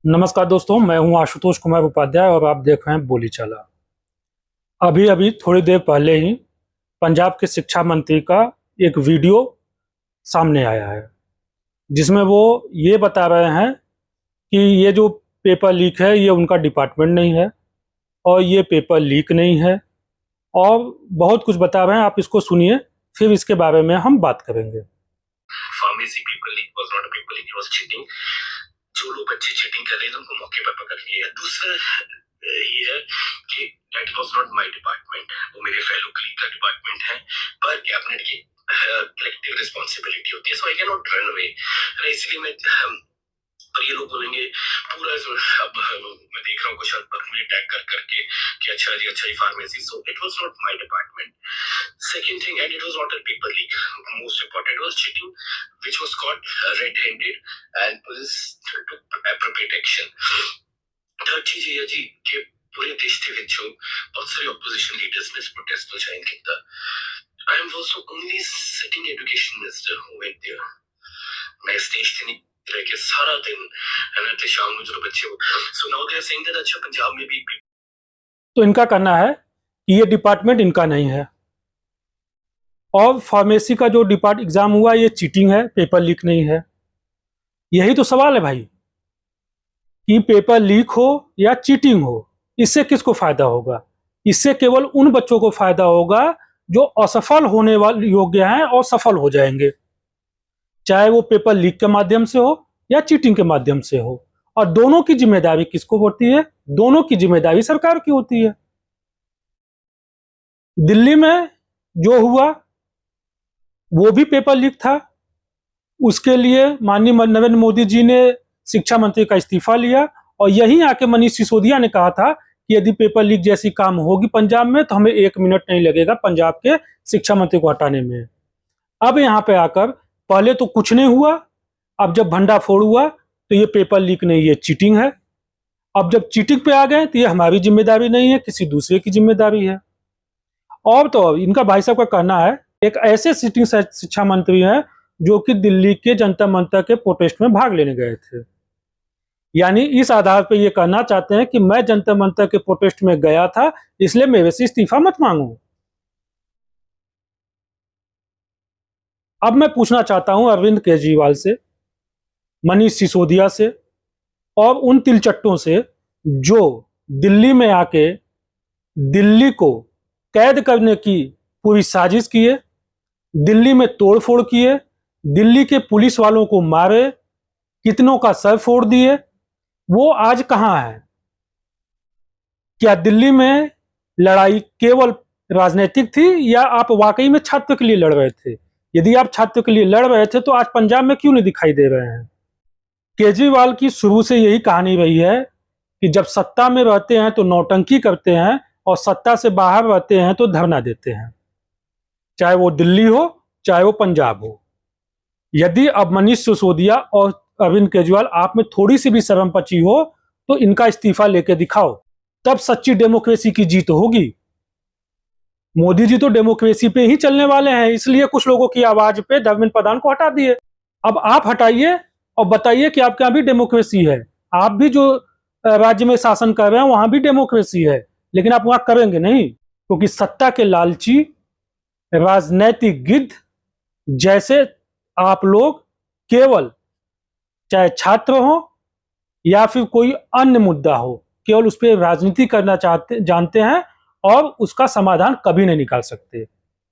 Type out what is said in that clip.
नमस्कार दोस्तों, मैं हूं आशुतोष कुमार उपाध्याय और आप देख रहे हैं बोली चाला। अभी अभी थोड़ी देर पहले ही पंजाब के शिक्षा मंत्री का एक वीडियो सामने आया है, जिसमें वो ये बता रहे हैं कि ये जो पेपर लीक है ये उनका डिपार्टमेंट नहीं है और ये पेपर लीक नहीं है, और बहुत कुछ बता रहे हैं। आप इसको सुनिए, फिर इसके बारे में हम बात करेंगे। Pharmacy paper leak was not a paper leak, it was cheating. जो लोग बच्चे चीटिंग कर रहे हैं उनको मौके पर पकड़ लिया। दूसरा ये है कि that was not my department, वो मेरे फेलो कलीग का डिपार्टमेंट है, पर कैबिनेट की कलेक्टिव रिस्पांसिबिलिटी होती है, so I can not run away. इसलिए मैं और ये लोग बोलेंगे पूरा अब मैं देख रहा हूँ कुछ हद तक मुझे टैग कर करके कि अच्छा जी pharmacy, so it was not my department. Second thing, and it was not a paper leak, most important was cheating which was caught red-handed and police took appropriate action. Third चीज ये है जी कि पूरे देश के ਵਿੱਚੋਂ बहुत सारे opposition leaders ने इस protest को ज्वाइन किया। I am also only sitting education minister who went there. मैं स्टेज से नहीं रह के सारा दिन है ना शाम में जो बच्चे हो, so now they are saying that अच्छा पंजाब में भी। तो इनका कहना है कि ये डिपार्टमेंट इनका नहीं है और फार्मेसी का जो एग्जाम हुआ ये चीटिंग है, पेपर लीक नहीं है। यही तो सवाल है भाई, कि पेपर लीक हो या चीटिंग हो, इससे किसको फायदा होगा? इससे केवल उन बच्चों को फायदा होगा जो असफल होने वाले योग्य हैं और सफल हो जाएंगे, चाहे वो पेपर लीक के माध्यम से हो या चीटिंग के माध्यम से हो। और दोनों की जिम्मेदारी किसको होती है? दोनों की जिम्मेदारी सरकार की होती है। दिल्ली में जो हुआ वो भी पेपर लीक था, उसके लिए माननीय नरेंद्र मोदी जी ने शिक्षा मंत्री का इस्तीफा लिया और यहीं आके मनीष सिसोदिया ने कहा था कि यदि पेपर लीक जैसी काम होगी पंजाब में तो हमें 1 मिनट नहीं लगेगा पंजाब के शिक्षा मंत्री को हटाने में। अब यहाँ पे आकर पहले तो कुछ नहीं हुआ, अब जब भंडाफोड़ हुआ तो ये पेपर लीक नहीं, ये चीटिंग है। अब जब चीटिंग पे आ गए तो ये हमारी जिम्मेदारी नहीं है, किसी दूसरे की जिम्मेदारी है। और तो इनका भाई साहब का कहना है, एक ऐसे सिटिंग शिक्षा मंत्री हैं जो कि दिल्ली के जंतर मंतर के प्रोटेस्ट में भाग लेने गए थे। यानी इस आधार पर ये कहना चाहते हैं कि मैं जंतर मंतर के प्रोटेस्ट में गया था, इसलिए मेरे से इस्तीफा मत मांगो। अब मैं पूछना चाहता हूं अरविंद केजरीवाल से, मनीष सिसोदिया से और उन तिलचट्टों से जो दिल्ली में आके दिल्ली को कैद करने की पूरी साजिश किए, दिल्ली में तोड़फोड़ किए, दिल्ली के पुलिस वालों को मारे, कितनों का सर फोड़ दिए, वो आज कहां है? क्या दिल्ली में लड़ाई केवल राजनीतिक थी या आप वाकई में छात्र के लिए लड़ रहे थे? यदि आप छात्र के लिए लड़ रहे थे तो आज पंजाब में क्यों नहीं दिखाई दे रहे हैं? केजरीवाल की शुरू से यही कहानी रही है कि जब सत्ता में रहते हैं तो नौटंकी करते हैं और सत्ता से बाहर रहते हैं तो धरना देते हैं, चाहे वो दिल्ली हो चाहे वो पंजाब हो। यदि अब मनीष सिसोदिया और अरविंद केजरीवाल आप में थोड़ी सी भी शर्म पची हो तो इनका इस्तीफा लेके दिखाओ, तब सच्ची डेमोक्रेसी की जीत होगी। मोदी जी तो डेमोक्रेसी पे ही चलने वाले हैं, इसलिए कुछ लोगों की आवाज पे धर्मेंद्र प्रधान को हटा दिए। अब आप हटाइए और बताइए कि आपके यहाँ भी डेमोक्रेसी है। आप भी जो राज्य में शासन कर रहे हैं वहां भी डेमोक्रेसी है, लेकिन आप वहां करेंगे नहीं, क्योंकि सत्ता के लालची राजनैतिक गिद्ध जैसे आप लोग केवल, चाहे छात्र हो या फिर कोई अन्य मुद्दा हो, केवल उस पर राजनीति करना जानते हैं और उसका समाधान कभी नहीं निकाल सकते।